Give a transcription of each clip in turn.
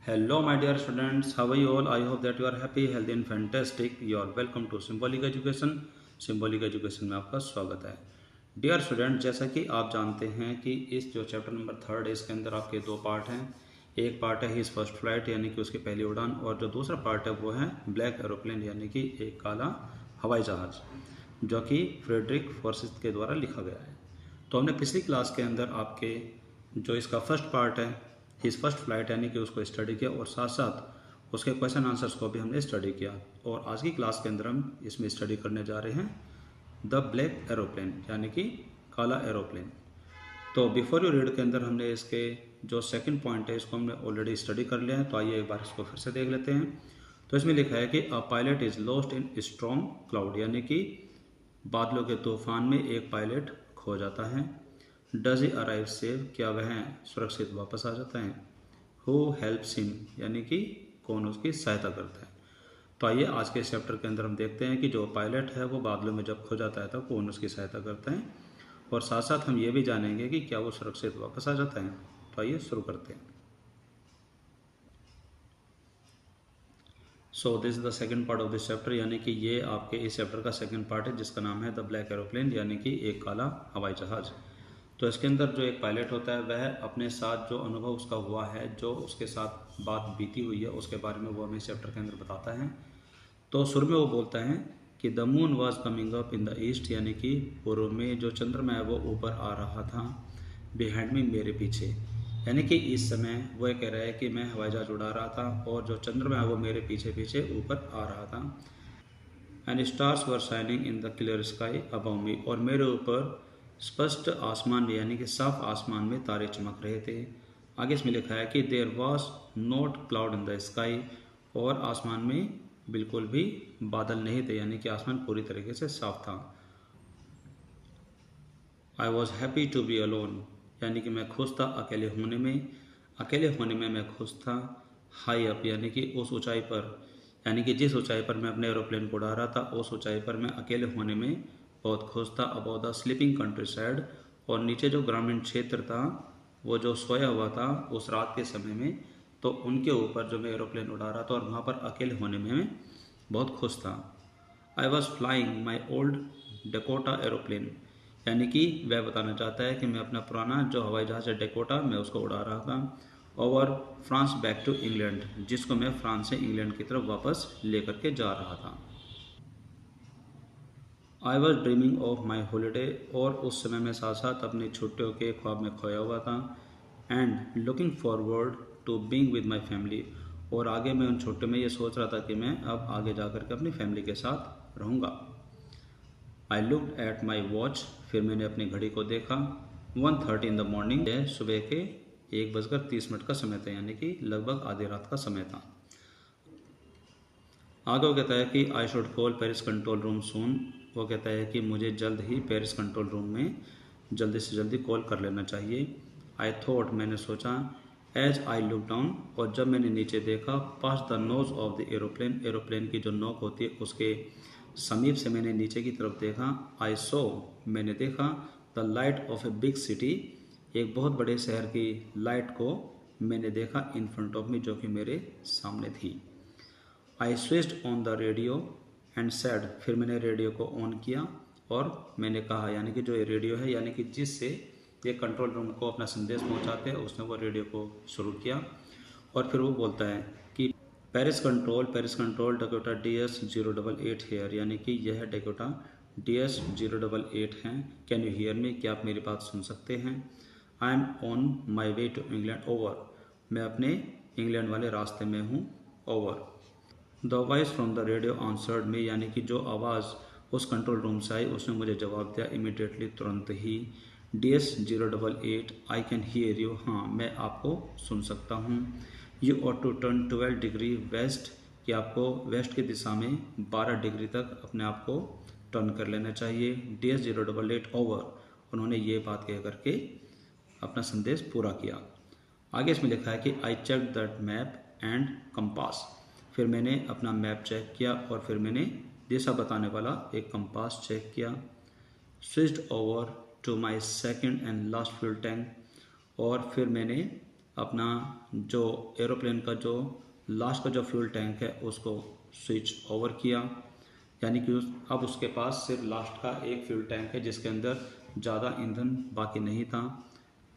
Hello, my dear students. How are you all? I hope that you are happy, healthy, and fantastic. You are welcome to Symbolic Education. Symbolic Education में आपका स्वागत है. Dear student, जैसा कि आप जानते हैं कि इस जो चैप्टर नंबर 3 है इसके अंदर आपके दो पार्ट हैं. एक पार्ट है हिज फर्स्ट फ्लाइट यानी कि उसकी पहली उड़ान, और जो दूसरा पार्ट है वो है ब्लैक एरोप्लेन यानी कि एक काला हवाई जहाज, जो कि फ्रेडरिक फॉर्सिथ के द्वारा लिखा गया है. तो हमने पिछली क्लास के अंदर आपके जो इसका फर्स्ट पार्ट है हिज फर्स्ट फ्लाइट यानी कि उसको स्टडी किया, और साथ साथ उसके क्वेश्चन आंसर्स को भी हमने स्टडी किया. और आज की क्लास के अंदर हम इसमें स्टडी करने जा रहे हैं द ब्लैक एरोप्लेन यानी कि काला एरोप्लेन. तो बिफोर यू रीड के अंदर हमने इसके जो सेकंड पॉइंट है इसको हमने ऑलरेडी स्टडी कर लिया है. तो आइए एक बार इसको फिर से देख लेते हैं. तो इसमें लिखा है कि a pilot is lost in strong cloud यानी कि बादलों के तूफान में एक पायलट खो जाता है. डज ही अराइव सेफ, क्या वह सुरक्षित वापस आ जाता है. हु हेल्प्स हिम यानी कि कौन उसकी सहायता करता है. तो आइए आज के चैप्टर के अंदर हम देखते हैं कि जो पायलट है वो बादलों में जब खो जाता है तब कौन उसकी सहायता करता है, और साथ साथ हम ये भी जानेंगे कि क्या वो सुरक्षित वापस आ जाता है. तो आइए शुरू करते हैं. So this is the second part of this chapter, यानी कि ये आपके इस चैप्टर का सेकंड पार्ट है जिसका नाम है द ब्लैक एरोप्लेन यानी कि एक काला हवाई जहाज. तो इसके अंदर जो एक पायलट होता है वह अपने साथ जो अनुभव उसका हुआ है, जो उसके साथ बात बीती हुई है, उसके बारे में वो हमें इस चैप्टर के अंदर बताता है. तो शुरू में वो बोलता है कि the moon was coming up in the east यानी कि पूर्व में जो चंद्रमा है वो ऊपर आ रहा था. बिहाइंड मी, मेरे पीछे, यानी कि इस समय वो कह रहा है कि मैं हवाई जहाज उड़ा रहा था और जो चंद्रमा है वो मेरे पीछे पीछे ऊपर आ रहा था. And stars were shining in the clear sky above मी, और मेरे ऊपर स्पष्ट आसमान में यानी कि साफ आसमान में तारे चमक रहे थे. आगे इसमें लिखा है कि there was not cloud in the sky, और आसमान में बिल्कुल भी बादल नहीं थे यानी कि आसमान पूरी तरीके से साफ था. I was happy to be alone, यानी कि मैं खुश था अकेले होने में. अकेले होने में मैं खुश था. हाई अप, यानी कि उस ऊंचाई पर, यानी कि जिस ऊंचाई पर मैं अपने एरोप्लेन को उड़ा रहा था उस ऊंचाई पर मैं अकेले होने में बहुत खुश था. About the sleeping country side, और नीचे जो ग्रामीण क्षेत्र था वो जो सोया हुआ था उस रात के समय में, तो उनके ऊपर जो मैं एरोप्लेन उड़ा रहा था और वहाँ पर अकेले होने में मैं बहुत खुश था. I was flying my old Dakota aeroplane, यानी कि वह बताना चाहता है कि मैं अपना पुराना जो हवाई जहाज है डेकोटा, मैं उसको उड़ा रहा था. Over France back to England, जिसको मैं फ्रांस से इंग्लैंड की तरफ वापस लेकर के जा रहा था. I was dreaming of my holiday, और उस समय मैं साथ साथ अपनी छुट्टियों के ख्वाब में खोया हुआ था. And looking forward to being with my family, और आगे मैं उन छुट्टियों में ये सोच रहा था कि मैं अब आगे जाकर के अपनी फैमिली के साथ रहूँगा. I looked at my watch, फिर मैंने अपनी घड़ी को देखा. 1:30 इन द मॉर्निंग, सुबह के 1:30 का समय था, यानी कि लगभग आधी रात का समय था. आगे वो कहता है कि I should call Paris control room soon, वो कहता है कि मुझे जल्द ही पेरिस कंट्रोल रूम में जल्दी से जल्दी कॉल कर लेना चाहिए. आई थॉट, मैंने सोचा. एज आई लुक डाउन, और जब मैंने नीचे देखा. Pass the nose of the aeroplane, aeroplane की जो नोक होती है उसके समीप से मैंने नीचे की तरफ देखा. आई सो, मैंने देखा. The light of a big city, एक बहुत बड़े शहर की लाइट को मैंने देखा. इन फ्रंट ऑफ मी, जो कि मेरे सामने थी. I switched on the radio and said, फिर मैंने रेडियो को ऑन किया और मैंने कहा, यानी कि जो ये रेडियो है यानी कि जिससे ये कंट्रोल रूम को अपना संदेश पहुंचाते हैं, उसने वो रेडियो को शुरू किया. और फिर वो बोलता है कि Paris control Dakota DS088 hair, यानी कि यह डेकोटा DS088 हैं. कैन यू हियर मी, क्या आप मेरी बात सुन सकते हैं. I am on my way to England, over, मैं अपने इंग्लैंड वाले रास्ते में हूँ. Over. The voice from the radio answered me, यानी कि जो आवाज़ उस कंट्रोल रूम से आई उसने मुझे जवाब दिया. इमीडिएटली, तुरंत ही. DS088, I can hear you, हाँ मैं आपको सुन सकता हूँ. You ought to turn 12 degree west, कि आपको वेस्ट की दिशा में 12 डिग्री तक अपने आप को टर्न कर लेना चाहिए. DS088 ओवर, उन्होंने ये बात कह करके अपना संदेश पूरा किया. आगे इसमें लिखा है कि I check that map and compass, फिर मैंने अपना मैप चेक किया और फिर मैंने दिशा बताने वाला एक कंपास चेक किया. Switched over to my second and last fuel tank, और फिर मैंने अपना जो एरोप्लेन का जो लास्ट का जो फ्यूल टैंक है उसको स्विच ओवर किया, यानी कि अब उसके पास सिर्फ लास्ट का एक फ्यूल टैंक है जिसके अंदर ज़्यादा ईंधन बाकी नहीं था।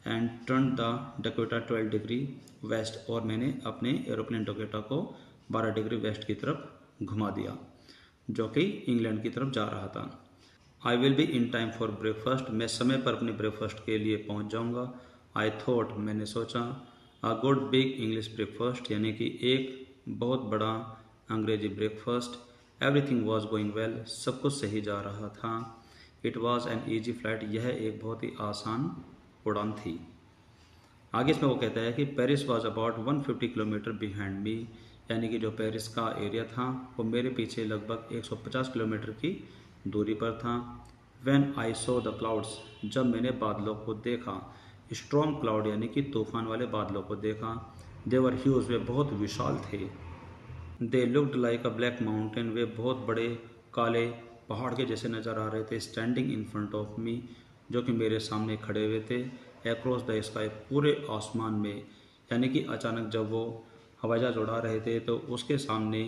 And turn the Dakota 12 degree waste, और मैंने अपने एरोप्लेन डकोटा को 12 डिग्री वेस्ट की तरफ घुमा दिया जो कि इंग्लैंड की तरफ जा रहा था। I will be in time for breakfast, मैं समय पर अपने ब्रेकफास्ट के लिए पहुंच जाऊंगा। आई थॉट, मैंने सोचा। A good big English breakfast, यानी कि एक बहुत बड़ा अंग्रेजी breakfast. Everything was going well, सब कुछ सही जा रहा था। It was an easy flight, यह एक बहुत ही आसान उड़ान थी। आगे इसमें वो कहता है कि Paris was about 150 kilometre behind me, यानी कि जो पेरिस का एरिया था वो मेरे पीछे लगभग 150 किलोमीटर की दूरी पर था। When I so the clouds, जब मैंने बादलों को देखा, स्टॉर्म क्लाउड यानी कि तूफान वाले बादलों को देखा। दे वर ह्यूज, वे बहुत विशाल थे। They looked like a black mountain, वे बहुत बड़े काले पहाड़ के जैसे नज़र आ रहे थे। स्टैंडिंग इन फ्रंट ऑफ मी, जो कि मेरे सामने खड़े हुए थे। अक्रॉस द स्काई, पूरे आसमान में, यानी कि अचानक जब वो हवाई जहाज उड़ा रहे थे तो उसके सामने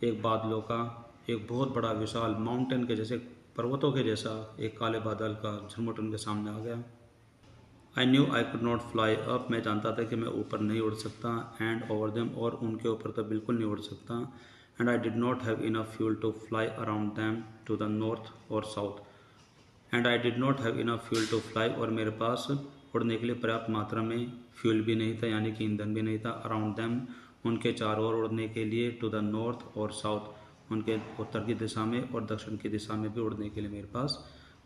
एक बादलों का एक बहुत बड़ा विशाल माउंटेन के जैसे, पर्वतों के जैसा एक काले बादल का झुरमुट उनके सामने आ गया। I knew I could not fly up, मैं जानता था कि मैं ऊपर नहीं उड़ सकता। एंड ओवर देम, और उनके ऊपर तो बिल्कुल नहीं उड़ सकता। And I did not have enough fuel to fly around them to the north और south. And I did not have enough fuel to fly, और मेरे पास उड़ने के लिए पर्याप्त मात्रा में फ्यूल भी नहीं था, यानी कि ईंधन भी नहीं था। अराउंड दैम, उनके चारों ओर उड़ने के लिए। टू द नॉर्थ और साउथ, उनके उत्तर की दिशा में और दक्षिण की दिशा में भी उड़ने के लिए मेरे पास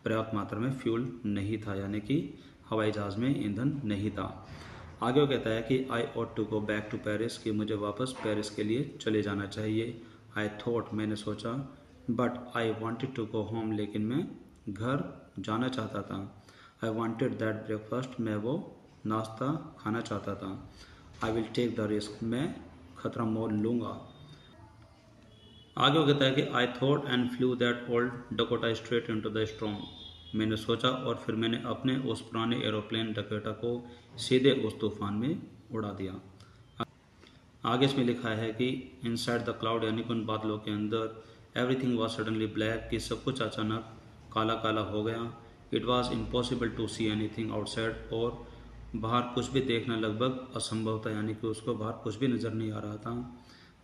पर्याप्त मात्रा में फ्यूल नहीं था, यानी कि हवाई जहाज़ में ईंधन नहीं था। आगे वो कहता है कि I ought to go back to Paris, कि मुझे वापस पेरिस के लिए चले जाना चाहिए। आई थॉट, मैंने सोचा। But I wanted to go home, लेकिन मैं घर जाना चाहता था। आई वॉन्टेड दैट ब्रेकफास्ट, मैं वो नाश्ता खाना चाहता था। I will take the risk, मैं खतरा मोल लूँगा। आगे वो कहता है कि I thought and flew that old Dakota straight into the storm, मैंने सोचा और फिर मैंने अपने उस पुराने एरोप्लेन डकोटा को सीधे उस तूफान में उड़ा दिया। आगे इसमें लिखा है कि इनसाइड द क्लाउड, यानी कि उन बादलों के अंदर, एवरीथिंग वॉज सडनली ब्लैक, कि सब कुछ अचानक काला काला हो गया। It was impossible to see anything outside, और बाहर कुछ भी देखना लगभग असंभव था, यानी कि उसको बाहर कुछ भी नज़र नहीं आ रहा था।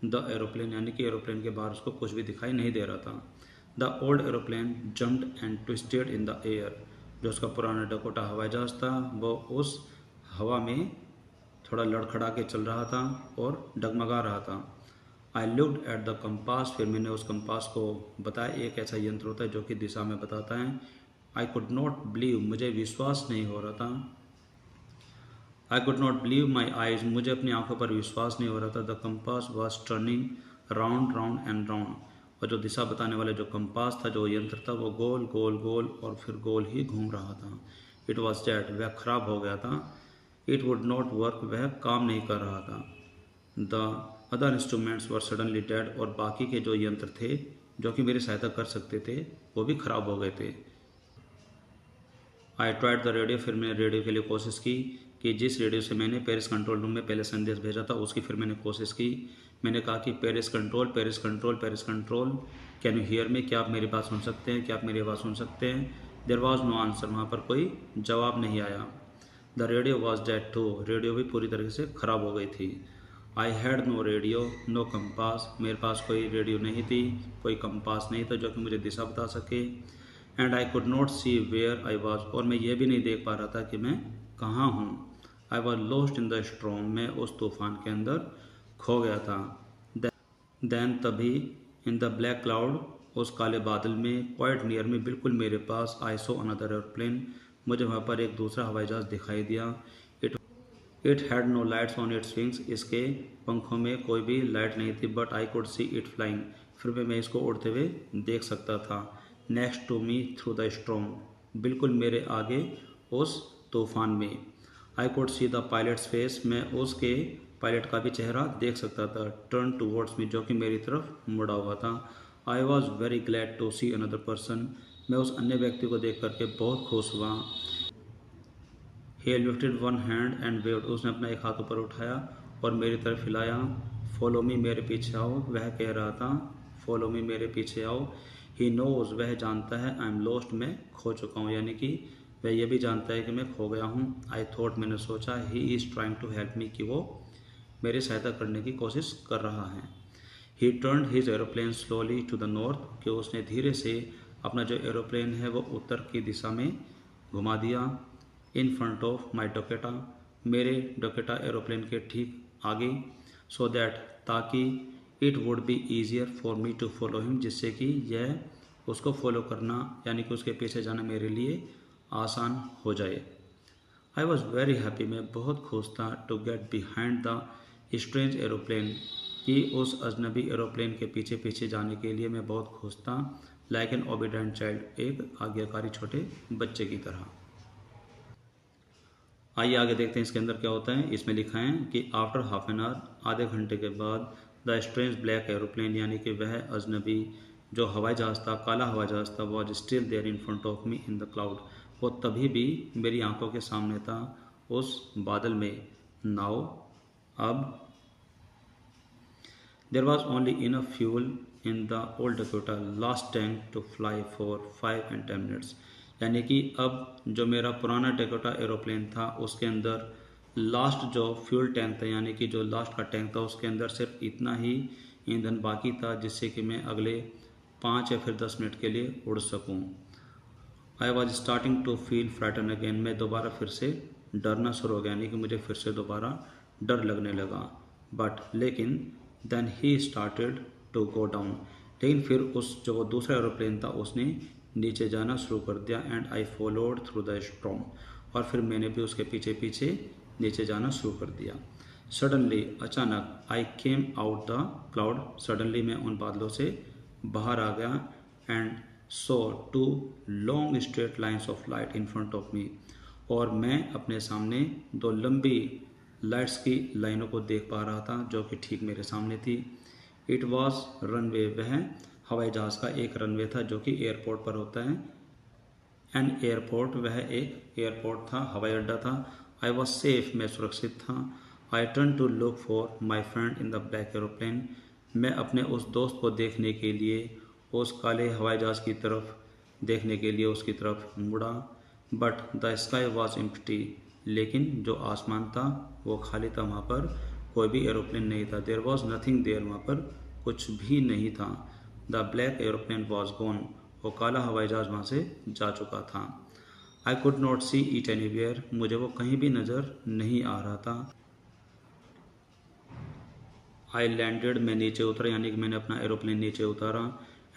द एरोप्लेन, यानी कि एरोप्लेन के बाहर उसको कुछ भी दिखाई नहीं दे रहा था। The old aeroplane jumped and twisted in the air, जो उसका पुराना डकोटा हवाई जहाज था वो उस हवा में थोड़ा लड़खड़ा के चल रहा था और डगमगा रहा था। I looked at the compass, फिर मैंने उस कंपास को बताया, एक ऐसा यंत्र होता है जो कि दिशा में बताता है। आई कुड नॉट बिलीव, मुझे विश्वास नहीं हो रहा था। आई could not believe my eyes, मुझे अपनी आंखों पर विश्वास नहीं हो रहा था। The compass was turning round round and round, और जो दिशा बताने वाला जो कंपास था, जो यंत्र था, वो गोल गोल गोल और फिर गोल ही घूम रहा था। इट वॉज डेड, वह खराब हो गया था। इट वुड नॉट वर्क, वह काम नहीं कर रहा था। The other instruments were suddenly dead, और बाकी के जो यंत्र थे जो कि मेरी सहायता कर सकते थे वो भी खराब हो गए थे। आई ट्राइड द रेडियो, फिर मैंने रेडियो के लिए कोशिश की कि जिस रेडियो से मैंने पेरिस कंट्रोल रूम में पहले संदेश भेजा था उसकी फिर मैंने कोशिश की। मैंने कहा कि Paris control, Paris control, Paris control, can you hear me, क्या आप मेरी बात सुन सकते हैं, क्या आप मेरी आवाज़ सुन सकते हैं। देयर वॉज नो आंसर, वहाँ पर कोई जवाब नहीं आया। The radio was dead too, radio भी पूरी तरीके से ख़राब हो गई थी। I had no radio no compass, मेरे पास कोई रेडियो नहीं थी, कोई कंपास नहीं था जो कि मुझे दिशा बता सके। And I could not see where I was, और मैं ये भी नहीं देख पा रहा था कि मैं कहाँ हूँ। I was lost in the storm, मैं उस तूफान के अंदर खो गया था। देन तभी इन द ब्लैक क्लाउड, उस काले बादल में, क्वाइट नियर में, बिल्कुल मेरे पास, आई सो अनदर एयरप्लेन, मुझे वहाँ पर एक दूसरा हवाई जहाज़ दिखाई दिया। It had no lights on its wings, इसके पंखों में कोई भी लाइट नहीं थी। But I could see it flying, फिर भी मैं इसको उड़ते हुए देख सकता था। Next to me through the storm, बिल्कुल मेरे आगे उस तूफान में। I could see the pilot's face, मैं उसके पायलट का भी चेहरा देख सकता था। टर्न टूवर्ड्स मी, जो कि मेरी तरफ मुड़ा हुआ था। I was very glad to see another person, मैं उस अन्य व्यक्ति को देख करके बहुत खुश हुआ। ही lifted one hand and waived, उसने अपना एक हाथ ऊपर उठाया और मेरी तरफ हिलाया। फॉलो मी, मेरे पीछे आओ, वह कह रहा था फॉलो मी, मेरे पीछे आओ। ही नोज, वह जानता है, आई एम लॉस्ट, मैं खो चुका हूँ, यानी कि वह यह भी जानता है कि मैं खो गया हूँ। आई थॉट, मैंने सोचा, he is trying to help me, कि वो मेरी सहायता करने की कोशिश कर रहा है। He turn his aeroplane slowly to the north, कि उसने धीरे से अपना जो एरोप्लेन है वो उत्तर की दिशा में घुमा दिया। इन फ्रंट ऑफ माई डोकेटा, मेरे डोकेटा एरोप्लेन के ठीक आगे। सो दैट, ताकि it would be easier for me to follow him, जिससे कि यह उसको फॉलो करना यानी कि उसके पीछे जाना मेरे लिए आसान हो जाए। आई वॉज वेरी हैप्पी, मैं बहुत खुश था, to get behind the strange aeroplane, कि उस अजनबी एरोप्लेन के पीछे पीछे जाने के लिए मैं बहुत खुश था। लाइक एन ओबीडेंट चाइल्ड, एक आज्ञाकारी छोटे बच्चे की तरह। आइए आगे देखते हैं इसके अंदर क्या होता है। इसमें लिखा है कि आफ्टर हाफ एन आवर, आधे घंटे के बाद, द स्ट्रेंज ब्लैक एरोप्लेन, यानी कि वह अजनबी जो हवाई जहाज था, काला हवाई जहाज था, was still there in front of me in the cloud, वो तभी भी मेरी आंखों के सामने था उस बादल में। नाउ, अब, there was only enough fuel in the old Dakota last tank to fly for 5 and 10 minutes, यानी कि अब जो मेरा पुराना डकोटा एरोप्लेन था उसके अंदर लास्ट जो फ्यूल टैंक था, यानी कि जो लास्ट का टैंक था, उसके अंदर सिर्फ इतना ही ईंधन बाकी था जिससे कि मैं अगले 5 या फिर 10 मिनट के लिए उड़ सकूं। I was starting to feel frighten again, मैं दोबारा फिर से डरना शुरू हो गया, यानी कि मुझे फिर से दोबारा डर लगने लगा। बट, लेकिन, then he started to go down, लेकिन फिर उस जो वो दूसरा एरोप्लेन था उसने नीचे जाना शुरू कर दिया। And I followed through the storm, और फिर मैंने भी उसके पीछे पीछे नीचे जाना शुरू कर दिया। सडनली, अचानक, I came out the cloud, suddenly मैं उन बादलों से बाहर आ गया। And so 2 long straight lines of light in front of me, और मैं अपने सामने 2 लंबी लाइट्स की लाइनों को देख पा रहा था जो कि ठीक मेरे सामने थी। इट वॉज रनवे, वह हवाई जहाज़ का एक रनवे था जो कि एयरपोर्ट पर होता है। एन एयरपोर्ट, वह एक एयरपोर्ट था, हवाई अड्डा था। आई वॉज सेफ, मैं सुरक्षित था। I turn to look for my friend in the black aeroplane, मैं अपने उस दोस्त को देखने के लिए उस काले हवाई जहाज़ की तरफ देखने के लिए उसकी तरफ मुड़ा। But the sky was empty, लेकिन जो आसमान था वो खाली था, वहाँ पर कोई भी एरोप्लेन नहीं था। देयर वॉज नथिंग देयर, वहाँ पर कुछ भी नहीं था। The black aeroplane was gone, वो काला हवाई जहाज़ वहाँ से जा चुका था। आई could not see it anywhere, मुझे वो कहीं भी नज़र नहीं आ रहा था। आई लैंडेड, मैं नीचे उतरा, यानी कि मैंने अपना एरोप्लेन नीचे उतारा।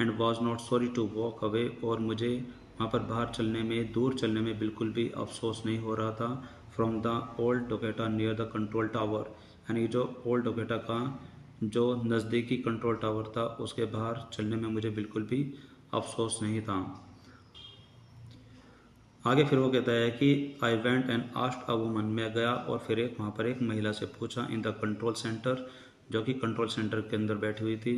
And was not sorry to walk away, और मुझे वहाँ पर बाहर चलने में, दूर चलने में बिल्कुल भी अफसोस नहीं हो रहा था। फ्रॉम द ओल्ड डोकेटा नियर द कंट्रोल टावर, यानी जो ओल्ड डोकेटा का जो नज़दीकी कंट्रोल टावर था उसके बाहर चलने में मुझे बिल्कुल भी अफसोस नहीं था। आगे फिर वो कहता है कि I went and asked a woman, मैं गया और फिर वहाँ पर एक महिला से पूछा। इन द कंट्रोल सेंटर, जो कि कंट्रोल सेंटर के अंदर बैठी हुई थी।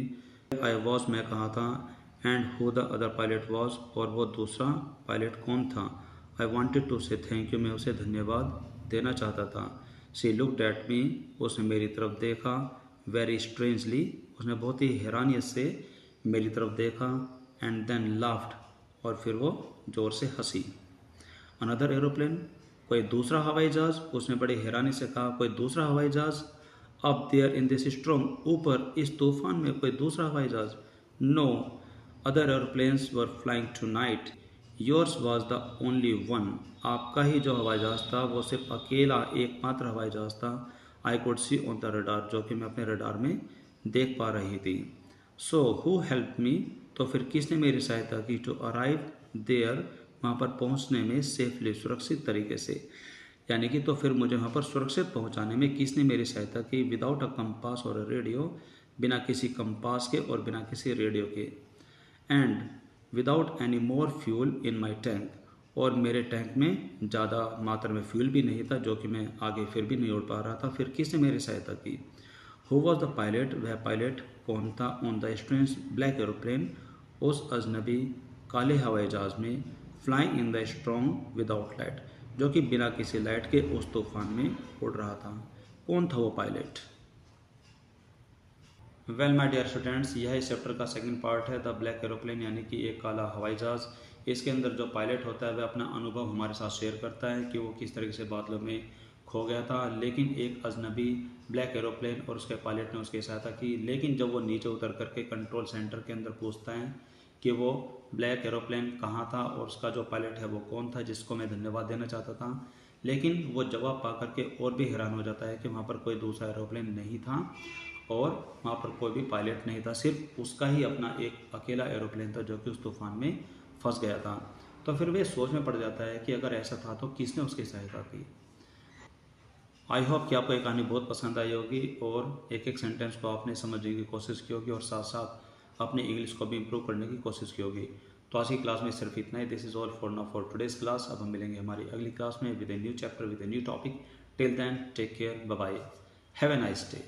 आई वॉज, मैं कहा था। And who the other pilot was, और वो दूसरा पायलट कौन था। आई वॉन्टेड टू से थैंक यू, मैं उसे धन्यवाद देना चाहता था। शी लुक्ड एट मी, उसने मेरी तरफ देखा। वेरी स्ट्रेंजली, उसने बहुत ही हैरानियत से मेरी तरफ देखा। एंड देन लाफ्ड, और फिर वो ज़ोर से हंसी। अनदर एरोप्लेन, कोई दूसरा हवाई जहाज, उसने बड़ी हैरानी से कहा, कोई दूसरा हवाई जहाज। Up there in this storm, ऊपर इस तूफान में कोई दूसरा हवाई जहाज। No other aeroplanes were flying tonight, yours was the only one, आपका ही जो हवाई जहाज था वो सिर्फ अकेला एकमात्र हवाई जहाज था। आई could C on the radar, जो कि मैं अपने रडार में देख पा रही थी। सो हु हेल्प मी, तो फिर किसने मेरी सहायता की। टू अराइव देयर, वहाँ पर पहुँचने में, सेफली, सुरक्षित तरीके से, यानी कि तो फिर मुझे वहाँ पर सुरक्षित पहुँचाने में किसने मेरी सहायता की। विदाउट अ कंपास और अ रेडियो, बिना किसी कंपास के और बिना किसी रेडियो के। And without any more fuel in my tank, और मेरे टैंक में ज़्यादा मात्रा में फ्यूल भी नहीं था जो कि मैं आगे फिर भी नहीं उड़ पा रहा था। फिर किसने मेरी सहायता की। हु वॉज द पायलट, वह पायलट कौन था। On the strange black aeroplane, उस अजनबी काले हवाई जहाज में। Flying in the strong without light, जो कि बिना किसी लाइट के उस तूफान में उड़ रहा था। कौन था वो pilot? Well my dear students, यह इस चैप्टर का सेकंड पार्ट है, द ब्लैक एरोप्लेन, यानी कि एक काला हवाई जहाज। इसके अंदर जो पायलट होता है वह अपना अनुभव हमारे साथ शेयर करता है कि वो किस तरीके से बादलों में खो गया था, लेकिन एक अजनबी ब्लैक एरोप्लेन और उसके पायलट ने उसकी सहायता की। लेकिन जब वो नीचे उतर करके कंट्रोल सेंटर के अंदर पूछता है कि वो ब्लैक एरोप्लेन कहाँ था और उसका जो पायलट है वो कौन था, जिसको मैं धन्यवाद देना चाहता था, लेकिन वो जवाब पा करके और भी हैरान हो जाता है कि वहाँ पर कोई दूसरा एरोप्लेन नहीं था और वहाँ पर कोई भी पायलट नहीं था, सिर्फ उसका ही अपना एक अकेला एरोप्लेन था जो कि उस तूफान में फंस गया था। तो फिर वे सोच में पड़ जाता है कि अगर ऐसा था तो किसने उसकी सहायता की। आई होप कि आपको ये कहानी बहुत पसंद आई होगी और एक एक सेंटेंस को आपने समझने की कोशिश की होगी और साथ साथ अपनी इंग्लिश को भी इम्प्रूव करने की कोशिश की होगी। तो आज की क्लास में सिर्फ इतना ही। This is all for now for today's class. अब हम मिलेंगे हमारी अगली क्लास में with a new chapter with a new topic. Till then take care, bye bye, have a nice day.